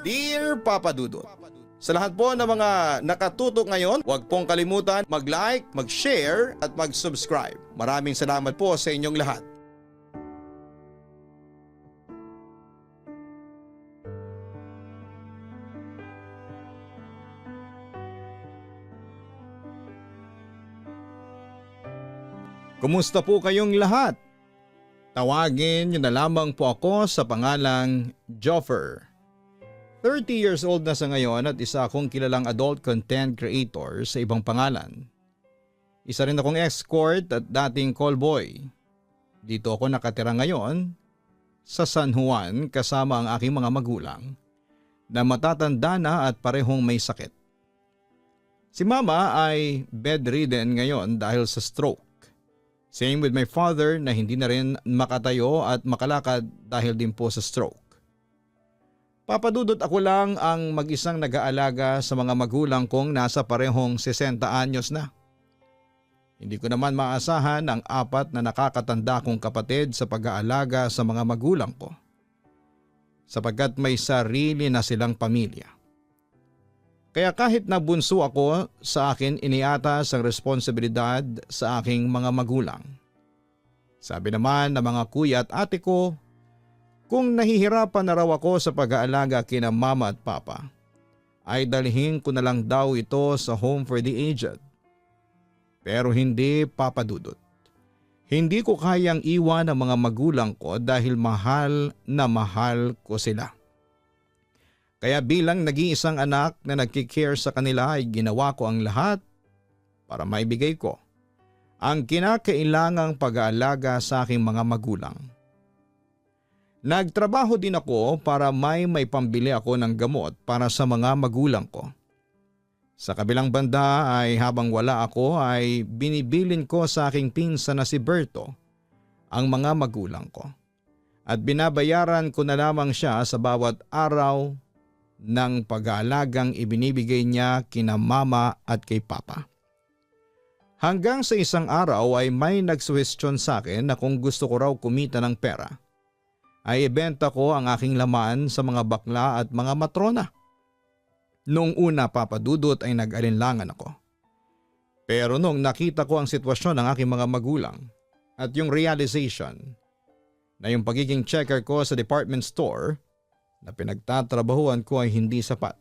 Dear Papa Dudut, sa lahat po ng mga nakatutok ngayon, huwag pong kalimutan mag-like, mag-share at mag-subscribe. Maraming salamat po sa inyong lahat. Kumusta po kayong lahat? Tawagin niyo na lamang po ako sa pangalang Joffer. 30 years old na sa ngayon at isa akong kilalang adult content creator sa ibang pangalan. Isa rin akong escort at dating callboy. Dito ako nakatira ngayon sa San Juan kasama ang aking mga magulang na matatanda na at parehong may sakit. Si mama ay bedridden ngayon dahil sa stroke. Same with my father na hindi na rin makatayo at makalakad dahil din po sa stroke. Papadudot ako lang ang mag-isang nag-aalaga sa mga magulang kong nasa parehong 60 anyos na. Hindi ko naman maasahan ang 4 na nakakatanda kong kapatid sa pag-aalaga sa mga magulang ko. Sapagkat may sarili na silang pamilya. Kaya kahit na bunso ako, sa akin iniatas ang responsibilidad sa aking mga magulang. Sabi naman ng mga kuya at ate ko, kung nahihirapan na raw ako sa pag-aalaga kina mama at papa, ay dalhin ko na lang daw ito sa home for the aged. Pero hindi, Papa Dudut. Hindi ko kayang iwan ang mga magulang ko dahil mahal na mahal ko sila. Kaya bilang nag-iisang anak na nagkikare sa kanila ay ginawa ko ang lahat para maibigay ko ang kinakailangang pag-aalaga sa aking mga magulang. Nagtrabaho din ako para may pambili ako ng gamot para sa mga magulang ko. Sa kabilang banda ay habang wala ako ay binibilin ko sa aking pinsan na si Berto ang mga magulang ko. At binabayaran ko na lamang siya sa bawat araw ng pag-aalagang ibinibigay niya kina mama at kay papa. Hanggang sa isang araw ay may nagsuwestiyon sa akin na kung gusto ko raw kumita ng pera, ay ibenta ko ang aking laman sa mga bakla at mga matrona. Noong una, Papa Dudut, ay nag-alinlangan ako. Pero noong nakita ko ang sitwasyon ng aking mga magulang at yung realization na yung pagiging checker ko sa department store na pinagtatrabahuan ko ay hindi sapat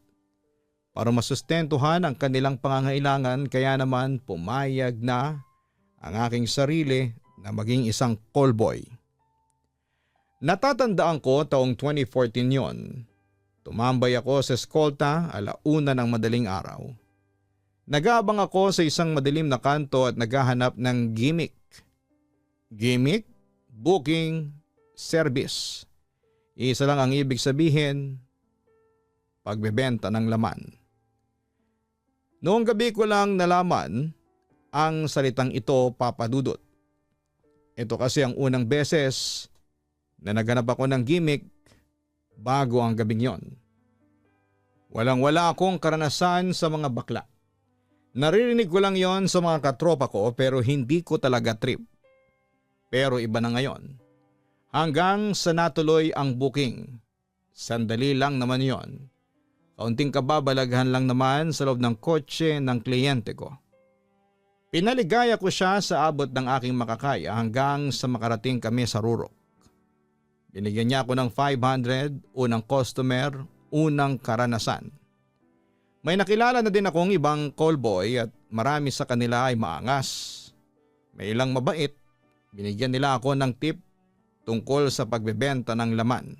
para masustentuhan ang kanilang pangangailangan, kaya naman pumayag na ang aking sarili na maging isang callboy. Natatandaan ko taong 2014 yon. Tumambay ako sa eskolta 1:00 ng madaling araw. Nag-aabang ako sa isang madilim na kanto at naghahanap ng gimmick. Gimmick, booking, service. Isa lang ang ibig sabihin, pagbebenta ng laman. Noong gabi ko lang nalaman ang salitang ito, Papa Dudut. Ito kasi ang unang beses na naganap ako ng gimmick bago ang gabing yon. Walang-wala akong karanasan sa mga bakla. Naririnig ko lang yon sa mga katropa ko pero hindi ko talaga trip. Pero iba na ngayon. Hanggang sa natuloy ang booking. Sandali lang naman yon. Kaunting kababalaghan lang naman sa loob ng kotse ng kliyente ko. Pinaligaya ko siya sa abot ng aking makakaya hanggang sa makarating kami sa Rurok. Binigyan niya ako ng 500, unang customer, unang karanasan. May nakilala na din akong ibang callboy at marami sa kanila ay maangas. May ilang mabait, binigyan nila ako ng tip tungkol sa pagbebenta ng laman.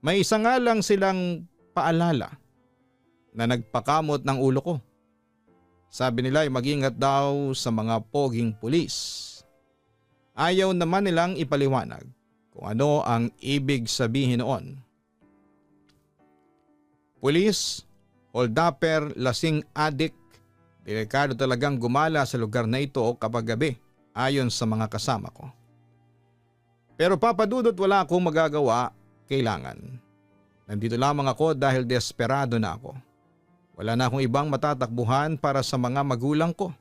May isa nga lang silang paalala na nagpakamot ng ulo ko. Sabi nila ay mag-ingat daw sa mga poging pulis. Ayaw naman nilang ipaliwanag kung ano ang ibig sabihin noon. Pulis, holdupper, lasing adik, delikado talagang gumala sa lugar na ito kapag gabi ayon sa mga kasama ko. Pero Papa Dudut, wala akong magagawa, kailangan. Nandito lamang ako dahil desperado na ako. Wala na akong ibang matatakbuhan para sa mga magulang ko.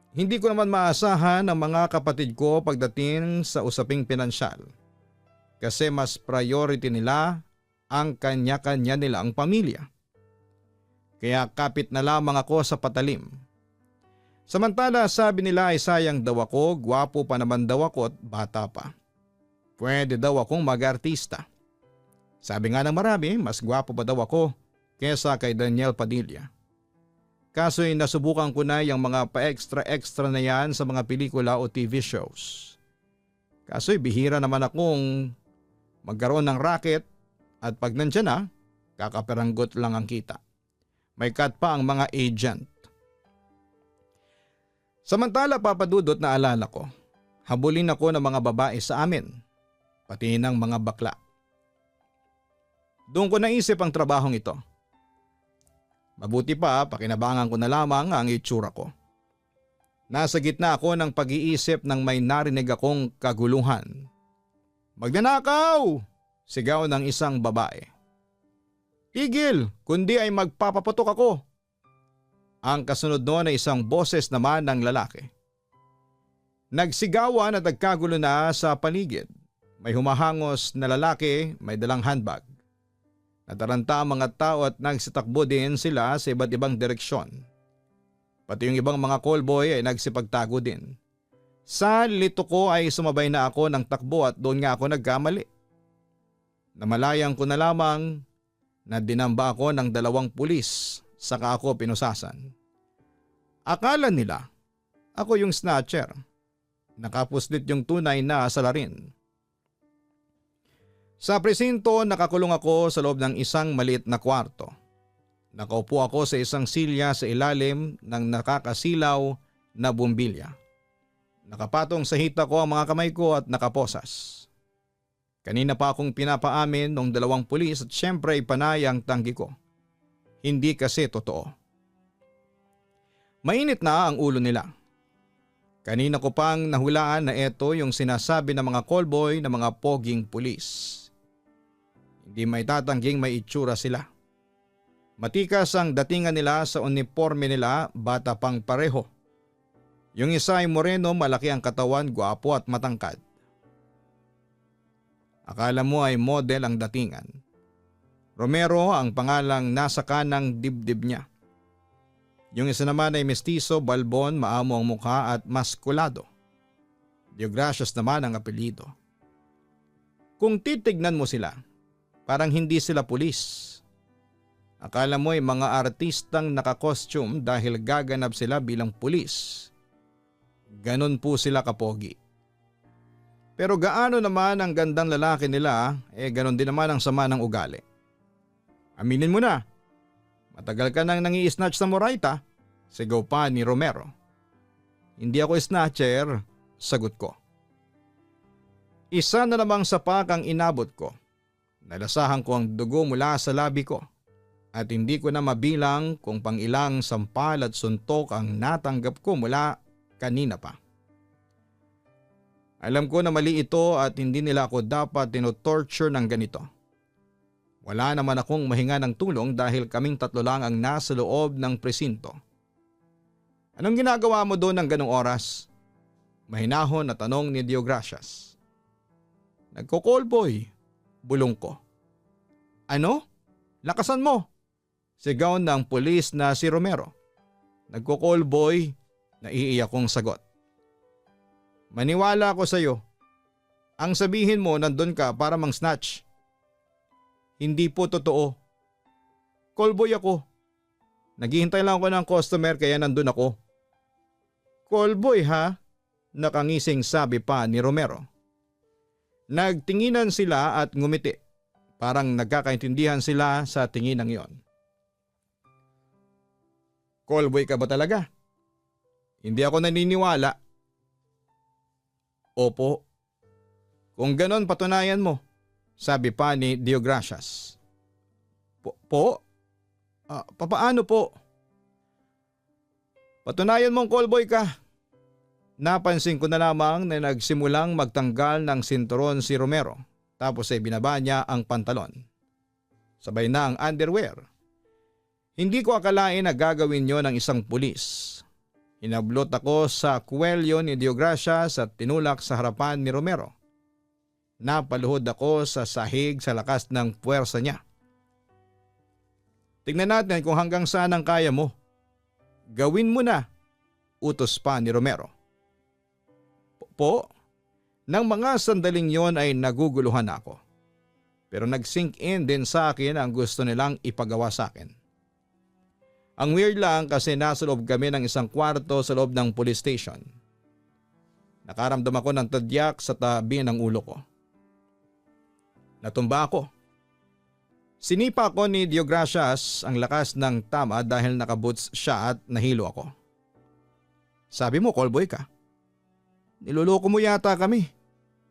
Hindi ko naman maasahan ang mga kapatid ko pagdating sa usaping pinansyal. Kasi mas priority nila ang kanya-kanya nilang pamilya. Kaya kapit na lamang ako sa patalim. Samantala sabi nila ay sayang daw ako, gwapo pa naman daw ako at bata pa. Pwede daw akong mag-artista. Sabi nga ng marami, mas gwapo pa daw ako kesa kay Daniel Padilla. Kaso'y nasubukan ko na yung mga pa-extra-extra na yan sa mga pelikula o TV shows. Kaso'y bihira naman akong magkaroon ng racket at pag nandyan na, kakaperanggot lang ang kita. May cut pa ang mga agent. Samantala papadudot na alala ko, habulin ako ng mga babae sa amin, pati ng mga bakla. Doon ko naisip ang trabahong ito. Mabuti pa, pakinabangan ko na lamang ang itsura ko. Nasa gitna ako ng pag-iisip nang may narinig akong kaguluhan. "Magnanakaw!" sigaw ng isang babae. "Tigil, kundi ay magpapaputok ako." Ang kasunod noon ay isang boses naman ng lalaki. Nagsigawan at nagkagulo na sa paligid. May humahangos na lalaki, may dalang handbag. Nataranta ang mga tao at nagsitakbo din sila sa iba't ibang direksyon. Pati yung ibang mga callboy ay nagsipagtago din. Sa lito ko ay sumabay na ako ng takbo at doon nga ako nagkamali. Namalayan ko na lamang na dinamba ako ng 2 pulis saka ako pinusasan. Akala nila ako yung snatcher. Nakapuslit yung tunay na salarin. Sa presinto nakakulong ako sa loob ng isang maliit na kwarto. Nakaupo ako sa isang silya sa ilalim ng nakakasilaw na bumbilya. Nakapatong sa hita ko ang mga kamay ko at nakaposas. Kanina pa akong pinapaamin ng 2 pulis at syempre panay ang tanggi ko. Hindi kasi totoo. Mainit na ang ulo nila. Kanina ko pang nahulaan na ito yung sinasabi ng mga callboy na mga poging pulis. Hindi may tatangging may itsura sila. Matikas ang datingan nila sa uniforme nila, bata pang pareho. Yung isa ay moreno, malaki ang katawan, gwapo at matangkad. Akala mo ay model ang datingan. Romero ang pangalang nasa kanang dibdib niya. Yung isa naman ay mestizo, balbon, maamo ang mukha at maskulado. Deogracias naman ang apelyido. Kung titignan mo sila, parang hindi sila pulis. Akala mo ay mga artistang nakakostume dahil gaganap sila bilang pulis. Ganon po sila kapogi. Pero gaano naman ang gandang lalaki nila, ganon din naman ang sama ng ugali. Aminin mo na, matagal ka nang nangi-snatch sa Moraita, sigaw pa ni Romero. Hindi ako snatcher, sagot ko. Isa na namang sapak ang inabot ko. Nalasahan ko ang dugo mula sa labi ko at hindi ko na mabilang kung pang ilang sampal at suntok ang natanggap ko mula kanina pa. Alam ko na mali ito at hindi nila ako dapat tinotorture ng ganito. Wala naman akong mahinga ng tulong dahil kaming 3 lang ang nasa loob ng presinto. Anong ginagawa mo doon ng ganong oras? Mahinahon na tanong ni Deogracias. Nagko-callboy, bulong ko. Ano? Lakasan mo! Sigaw ng pulis na si Romero. Nagko-callboy, naiiyak kong sagot. Maniwala ako sa iyo. Ang sabihin mo nandun ka para mang-snatch. Hindi po totoo. Callboy ako. Naghihintay lang ako ng customer kaya nandun ako. Callboy ha? Nakangising sabi pa ni Romero. Nagtinginan sila at ngumiti. Parang nagkakaintindihan sila sa tinginang iyon. Callboy ka ba talaga? Hindi ako naniniwala. Opo. Kung ganon patunayan mo, sabi pa ni Deogracias. Po? Papaano po? Patunayan mong callboy ka. Napansin ko na lamang na nagsimulang magtanggal ng sinturon si Romero tapos ay binaba niya ang pantalon. Sabay na ang underwear. Hindi ko akalain na gagawin yon ng isang pulis. Hinablot ako sa kuwelyo ni Deogracias at tinulak sa harapan ni Romero. Napaluhod ako sa sahig sa lakas ng puwersa niya. Tingnan natin kung hanggang saan ang kaya mo. Gawin mo na, utos pa ni Romero. Po, nang mga sandaling yon ay naguguluhan ako. Pero nag-sink in din sa akin ang gusto nilang ipagawa sa akin. Ang weird lang kasi nasa loob kami ng isang kwarto sa loob ng police station. Nakaramdam ako ng tadyak sa tabi ng ulo ko. Natumba ako. Sinipa ko ni Deogracias ang lakas ng tama dahil nakaboots siya at nahilo ako. Sabi mo, callboy ka. Niloloko mo yata kami,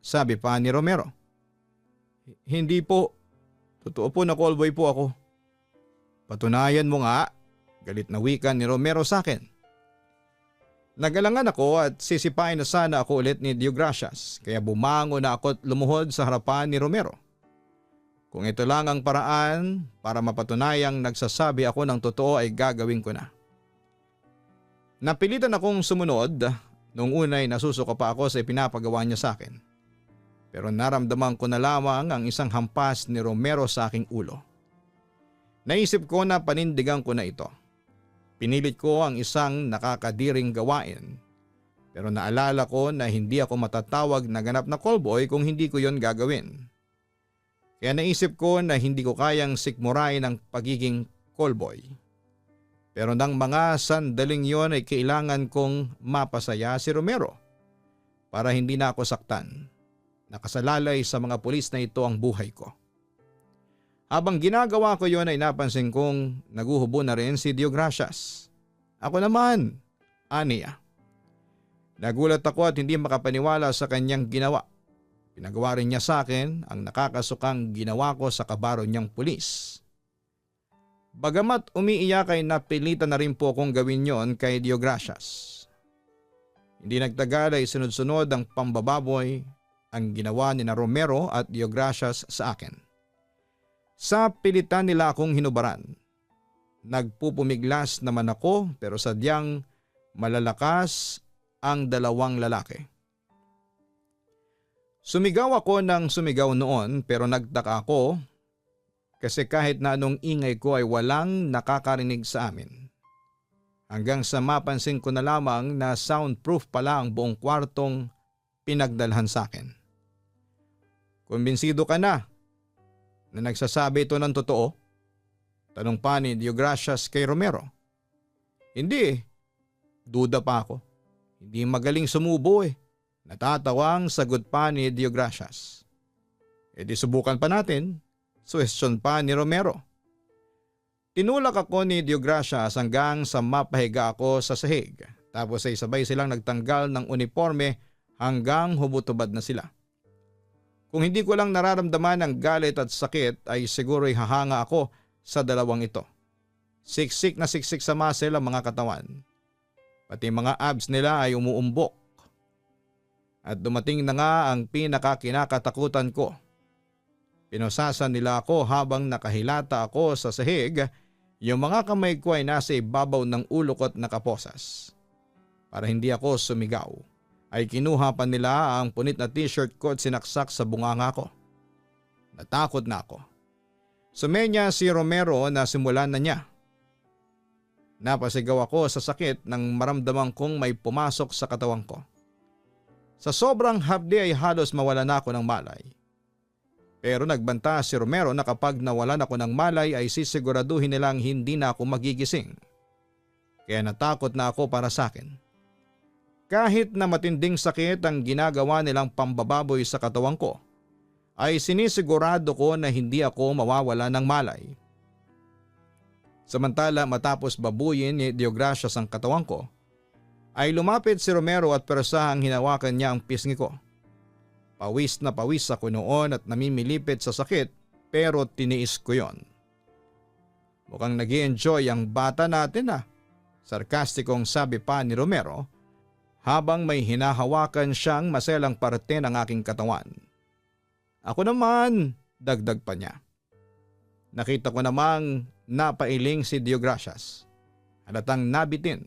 sabi pa ni Romero. Hindi po. Totoo po na callboy po ako. Patunayan mo nga, galit na wika ni Romero sa akin. Nagalangan ako at sisipain na sana ako ulit ni Deogracias kaya bumangon na ako at lumuhod sa harapan ni Romero. Kung ito lang ang paraan para mapatunayang nagsasabi ako ng totoo ay gagawin ko na. Napilitan akong sumunod. Noong unay nasusuka pa ako sa ipinapagawa niya sa akin. Pero naramdaman ko na lamang ang isang hampas ni Romero sa aking ulo. Naisip ko na panindigan ko na ito. Pinilit ko ang isang nakakadiring gawain. Pero naalala ko na hindi ako matatawag na ganap na callboy kung hindi ko yon gagawin. Kaya naisip ko na hindi ko kayang sikmurain ang pagiging callboy. Pero nang mga sandaling yon ay kailangan kong mapasaya si Romero para hindi na ako saktan. Nakasalalay sa mga pulis na ito ang buhay ko. Habang ginagawa ko yon ay napansin kong naguhubo na rin si Deogracias. Ako naman, aniya. Nagulat ako at hindi makapaniwala sa kanyang ginawa. Pinagawa rin niya sa akin ang nakakasukang ginawa ko sa kabaro niyang pulis. Bagamat umiiyak ay napilitan na rin po akong gawin yon kay Deogracias. Hindi nagtagal ay sunod-sunod ang pambababoy ang ginawa ni na Romero at Deogracias sa akin. Sa pilitan nila akong hinubaran. Nagpupumiglas naman ako pero sadyang malalakas ang dalawang lalaki. Sumigaw ako ng sumigaw noon pero nagtaka ako kasi kahit na anong ingay ko ay walang nakakarinig sa amin. Hanggang sa mapansin ko na lamang na soundproof pala ang buong kwartong pinagdalhan sa akin. Kumbinsido ka na nagsasabi ito ng totoo? Tanong pa ni Deogracias kay Romero. Hindi eh. Duda pa ako. Hindi magaling sumubo eh. Natatawang sagot pa ni Deogracias. E di subukan pa natin. Suwestyon pa ni Romero. Tinulak ako ni Deogracias hanggang sa mapahiga ako sa sahig. Tapos ay sabay silang nagtanggal ng uniforme hanggang hubotubad na sila. Kung hindi ko lang nararamdaman ang galit at sakit ay siguro'y hahanga ako sa dalawang ito. Siksik na siksik sa muscle ang mga katawan. Pati mga abs nila ay umuumbok. At dumating na nga ang pinakakinakatakutan ko. Pinusasan nila ako habang nakahilata ako sa sahig. Yung mga kamay ko ay nasa ibabaw ng ulo ko't nakaposas. Para hindi ako sumigaw, ay kinuha pa nila ang punit na t-shirt ko at sinaksak sa bunganga ko. Natakot na ako. Sumenya si Romero na simulan na niya. Napasigaw ako sa sakit nang maramdaman kong may pumasok sa katawan ko. Sa sobrang hapdi ay halos mawala na ako ng malay. Pero nagbanta si Romero na kapag nawalan ako ng malay ay sisiguraduhin nilang hindi na ako magigising. Kaya natakot na ako para sa akin. Kahit na matinding sakit ang ginagawa nilang pambababoy sa katawan ko, ay sinisigurado ko na hindi ako mawawala ng malay. Samantala matapos babuyin ni Deogracias ang katawan ko, ay lumapit si Romero at persahang hinawakan niya ang pisngi ko. Pawis na pawis ako noon at namimilipit sa sakit pero tiniis ko yon. Mukhang nag-i-enjoy ang bata natin ah, sarkastikong sabi pa ni Romero habang may hinahawakan siyang maselang parte ng aking katawan. Ako naman, dagdag pa niya. Nakita ko namang napailing si Deogracias. Halatang nabitin.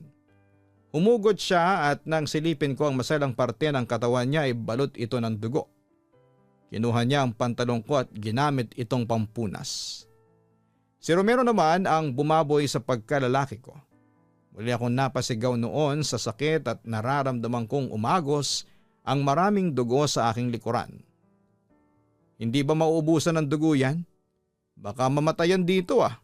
Umugot siya at nang silipin ko ang maselang parte ng katawan niya ay balot ito ng dugo. Kinuha niya ang pantalong ko at ginamit itong pampunas. Si Romero naman ang bumaboy sa pagkalalaki ko. Muli akong napasigaw noon sa sakit at nararamdaman kong umagos ang maraming dugo sa aking likuran. Hindi ba mauubusan ng dugo yan? Baka mamatayan dito ah.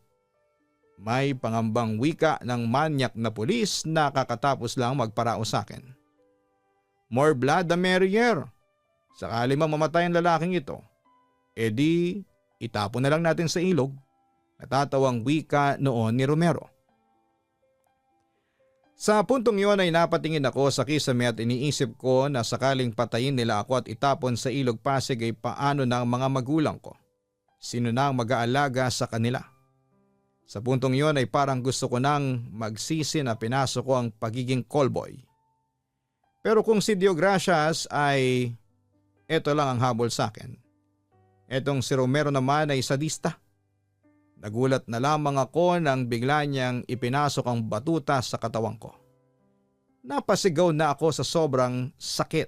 May pangambang wika ng manyak na pulis na kakatapos lang magparao sa akin. More blood the merrier. Sakali mamatay ang lalaking ito, edi itapon na lang natin sa ilog. Natatawang wika noon ni Romero. Sa puntong iyon ay napatingin ako sa kisame at iniisip ko na sakaling patayin nila ako at itapon sa ilog Pasig ay paano na ang mga magulang ko. Sino na ang mag-aalaga sa kanila? Sa puntong iyon ay parang gusto ko nang magsisi na pinasok ko ang pagiging callboy. Pero kung si Deogracias ay eto lang ang habol sa akin. Etong si Romero naman ay sadista. Nagulat na lamang ako nang bigla niyang ipinasok ang batuta sa katawan ko. Napasigaw na ako sa sobrang sakit.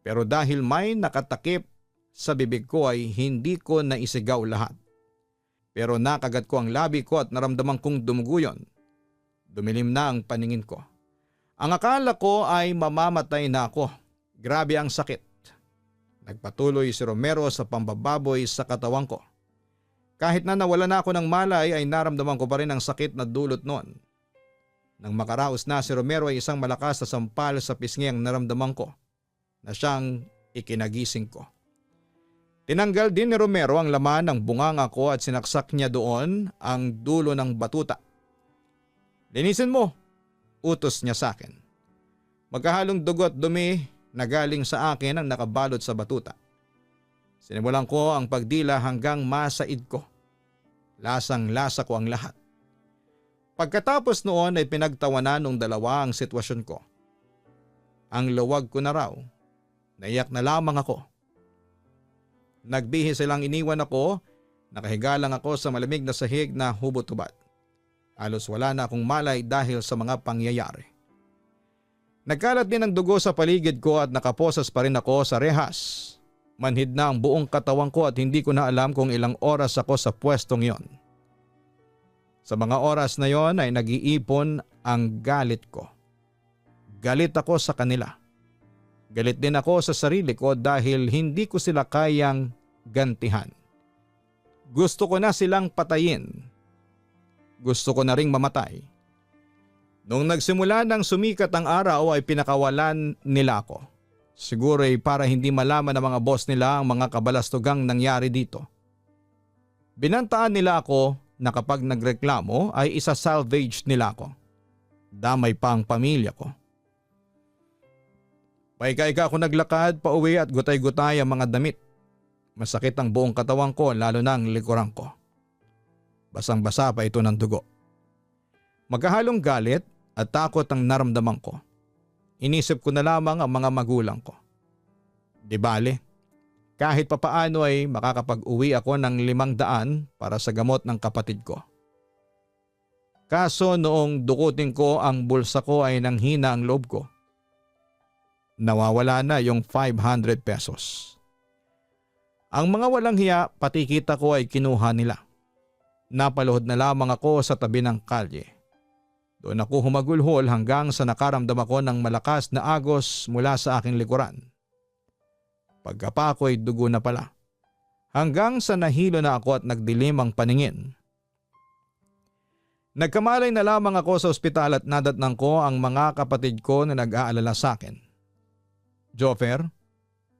Pero dahil may nakatakip sa bibig ko ay hindi ko naisigaw lahat. Pero nakagat ko ang labi ko at naramdaman kong dumugo yun. Dumilim na ang paningin ko. Ang akala ko ay mamamatay na ako. Grabe ang sakit. Nagpatuloy si Romero sa pambababoy sa katawan ko. Kahit na nawala na ako ng malay ay naramdaman ko pa rin ang sakit na dulot noon. Nang makaraos na si Romero ay isang malakas na sampal sa pisngi ang naramdaman ko na siyang ikinagising ko. Tinanggal din ni Romero ang laman ng bunganga ko at sinaksak niya doon ang dulo ng batuta. Linisin mo, utos niya sa akin. Magkahalong dugo at dumi na galing sa akin ang nakabalot sa batuta. Sinimulan ko ang pagdila hanggang masaid ko. Lasang-lasa ko ang lahat. Pagkatapos noon ay pinagtawanan ng dalawa ang sitwasyon ko. Ang luwag ko na raw. Naiyak na lamang ako. Nagbihis silang iniwan ako. Nakahiga lang ako sa malamig na sahig na hubot-hubad. Halos wala na akong malay dahil sa mga pangyayari. Nagkalat din ang dugo sa paligid ko at nakaposas pa rin ako sa rehas. Manhid na ang buong katawan ko at hindi ko na alam kung ilang oras ako sa pwestong yon. Sa mga oras na yon ay nag-iipon ang galit ko. Galit ako sa kanila. Galit din ako sa sarili ko dahil hindi ko sila kayang gantihan. Gusto ko na silang patayin. Gusto ko na ring mamatay. Nung nagsimula ng sumikat ang araw ay pinakawalan nila ako. Siguro ay para hindi malaman ng mga boss nila ang mga kabalastugang nangyari dito. Binantaan nila ako na kapag nagreklamo ay isa-salvage nila ako. Damay pa ang pamilya ko. Paika-ika ako naglakad pa uwi at gutay-gutay ang mga damit. Masakit ang buong katawan ko lalo na ang likuran ko. Basang-basa pa ito ng dugo. Magkahalong galit at takot ang naramdaman ko. Inisip ko na lamang ang mga magulang ko. Di bale, kahit papaano ay makakapag-uwi ako ng 500 para sa gamot ng kapatid ko. Kaso noong dukutin ko ang bulsa ko ay nanghina ang loob ko. Nawawala na yung 500 pesos. Ang mga walang hiya pati kita ko ay kinuha nila. Napaluhod na lamang ako sa tabi ng kalye. Doon ako humagulhol hanggang sa nakaramdam ako ng malakas na agos mula sa aking likuran. Pagkapa ko ay dugo na pala. Hanggang sa nahilo na ako at nagdilim ang paningin. Nagkamalay na lamang ako sa ospital at nadatnang ko ang mga kapatid ko na nag-aalala sa akin. Joffer,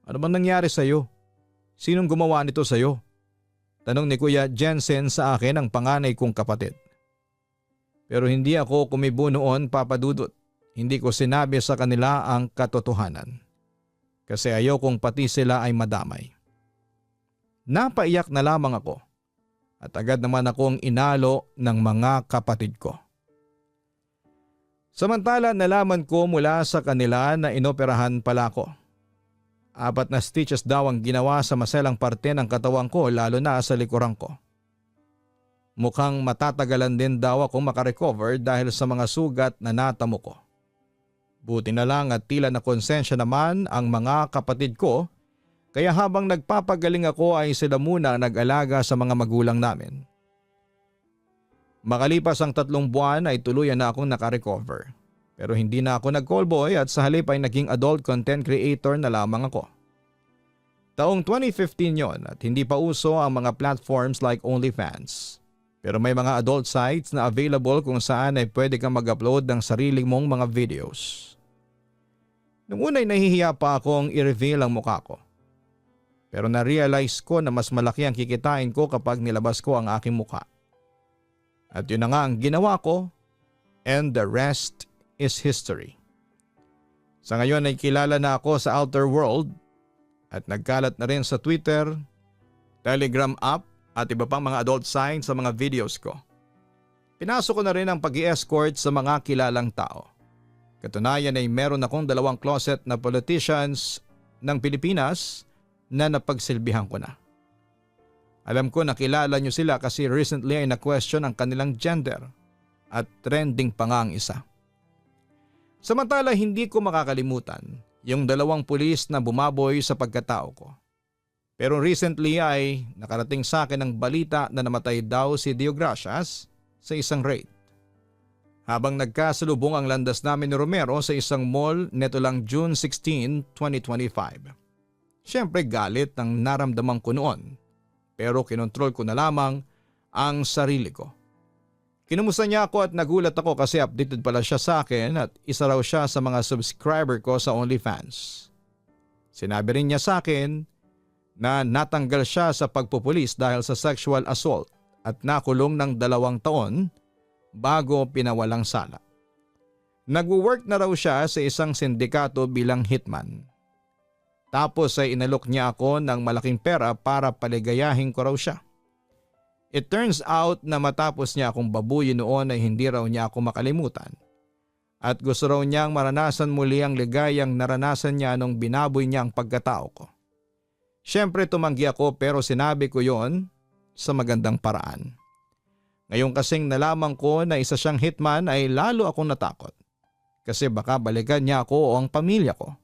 ano bang nangyari sa iyo? Sinong gumawa nito sa iyo? Tanong ni Kuya Jensen sa akin ang panganay kong kapatid. Pero hindi ako kumibo noon, Papa Dudut. Hindi ko sinabi sa kanila ang katotohanan. Kasi ayaw kong pati sila ay madamay. Napaiyak na lamang ako. At agad naman akong inalo ng mga kapatid ko. Samantala nalaman ko mula sa kanila na inoperahan pala ako. 4 na stitches daw ang ginawa sa maselang parte ng katawan ko lalo na sa likuran ko. Mukhang matatagalan din daw ako makarecover dahil sa mga sugat na natamo ko. Buti na lang at tila na konsensya naman ang mga kapatid ko kaya habang nagpapagaling ako ay sila muna nag-alaga sa mga magulang namin. Makalipas ang 3 buwan ay tuluyan na akong nakarecover. Pero hindi na ako nag-callboy at sa halip ay naging adult content creator na lamang ako. Taong 2015 yon at hindi pa uso ang mga platforms like OnlyFans. Pero may mga adult sites na available kung saan ay pwede kang mag-upload ng sarili mong mga videos. Noong una'y nahihiya pa akong i-reveal ang mukha ko. Pero na-realize ko na mas malaki ang kikitain ko kapag nilabas ko ang aking mukha. At yun na nga ang ginawa ko, and the rest is history. Sa ngayon ay kilala na ako sa outer world at nagkalat na rin sa Twitter, Telegram app at iba pang mga adult signs sa mga videos ko. Pinasok ko na rin ang pag-i-escort sa mga kilalang tao. Katunayan ay meron akong 2 closet na politicians ng Pilipinas na napagsilbihan ko na. Alam ko na kilala nyo sila kasi recently ay na-question ang kanilang gender at trending pa nga ang isa. Samantala hindi ko makakalimutan yung 2 pulis na bumaboy sa pagkatao ko. Pero recently ay nakarating sa akin ang balita na namatay daw si Dio Gracias sa isang raid. Habang nagkasalubong ang landas namin ni Romero sa isang mall neto lang June 16, 2025. Siyempre galit ang naramdaman ko noon pero kinontrol ko na lamang ang sarili ko. Kinumusta niya ako at nagulat ako kasi updated pala siya sa akin at isa raw siya sa mga subscriber ko sa OnlyFans. Sinabi rin niya sa akin na natanggal siya sa pagpupulis dahil sa sexual assault at nakulong ng 2 taon bago pinawalang sala. Nagwo-work na raw siya sa isang sindikato bilang hitman. Tapos ay inalok niya ako ng malaking pera para paligayahin ko raw siya. It turns out na matapos niya akong babuyin noon ay hindi raw niya ako makalimutan. At gusto raw niyang maranasan muli ang ligayang naranasan niya nung binaboy niya ang pagkatao ko. Siyempre tumanggi ako pero sinabi ko yon sa magandang paraan. Ngayon kasing nalaman ko na isa siyang hitman ay lalo akong natakot. Kasi baka balikan niya ako o ang pamilya ko.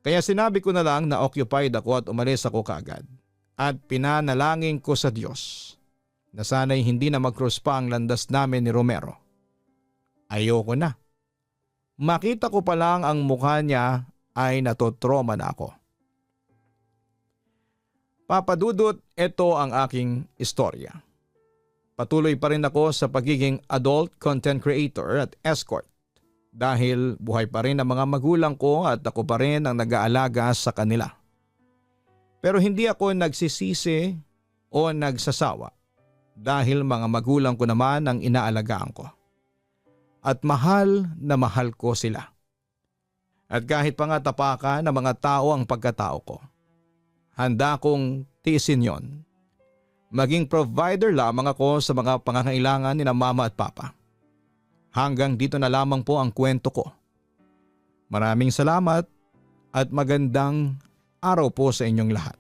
Kaya sinabi ko na lang na occupied ako at umalis ako kaagad. At pinanalangin ko sa Diyos na sana'y hindi na mag-cross pa ang landas namin ni Romero. Ayoko na. Makita ko pa lang ang mukha niya ay natotrauma na ako. Papadudot, ito ang aking istorya. Patuloy pa rin ako sa pagiging adult content creator at escort dahil buhay pa rin ang mga magulang ko at ako pa rin ang nag-aalaga sa kanila. Pero hindi ako nagsisisi o nagsasawa dahil mga magulang ko naman ang inaalagaan ko. At mahal na mahal ko sila. At kahit pa nga tapakan ng mga tao ang pagkatao ko, handa kong tiisin yon. Maging provider lamang ako sa mga pangangailangan ni na mama at papa. Hanggang dito na lamang po ang kwento ko. Maraming salamat at magandang araw po sa inyong lahat.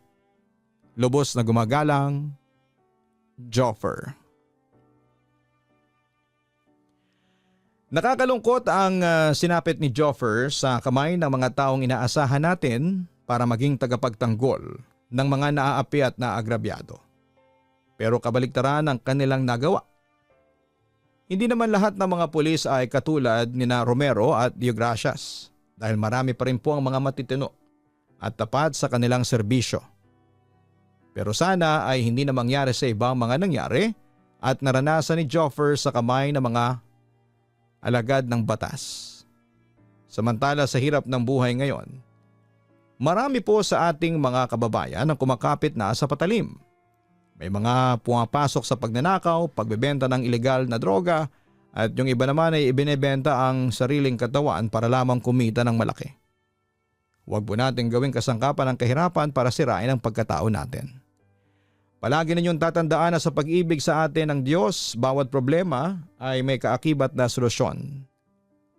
Lubos na gumagalang, Joffer. Nakakalungkot ang sinapit ni Joffer sa kamay ng mga taong inaasahan natin para maging tagapagtanggol ng mga naaapi at naagrabyado. Pero kabaliktaran ang kanilang nagawa. Hindi naman lahat ng mga pulis ay katulad ni na Romero at Dio Gracias dahil marami pa rin po ang mga matitino at tapat sa kanilang serbisyo. Pero sana ay hindi na mangyari sa ibang mga nangyari at naranasan ni Joffer sa kamay ng mga alagad ng batas. Samantala sa hirap ng buhay ngayon, marami po sa ating mga kababayan ang kumakapit na sa patalim. May mga pumapasok sa pagnanakaw, pagbebenta ng ilegal na droga at yung iba naman ay ibinebenta ang sariling katawan para lamang kumita ng malaki. Huwag po natin gawing kasangkapan ng kahirapan para sirain ang pagkatao natin. Palagi ninyong tatandaan na sa pag-ibig sa atin ng Diyos, bawat problema ay may kaakibat na solusyon.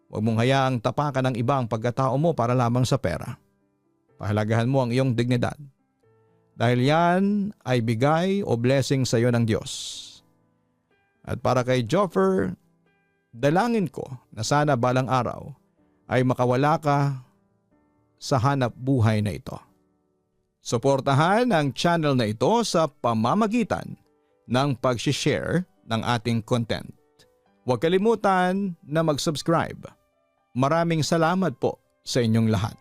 Huwag mong hayaang tapakan ng iba ang pagkatao mo para lamang sa pera. Pahalagahan mo ang iyong dignidad. Dahil yan ay bigay o blessing sa iyo ng Diyos. At para kay Joffer, dalangin ko na sana balang araw ay makawala ka sa hanap buhay na ito. Suportahan ang channel na ito sa pamamagitan ng pag-share ng ating content. Huwag kalimutan na mag-subscribe. Maraming salamat po sa inyong lahat.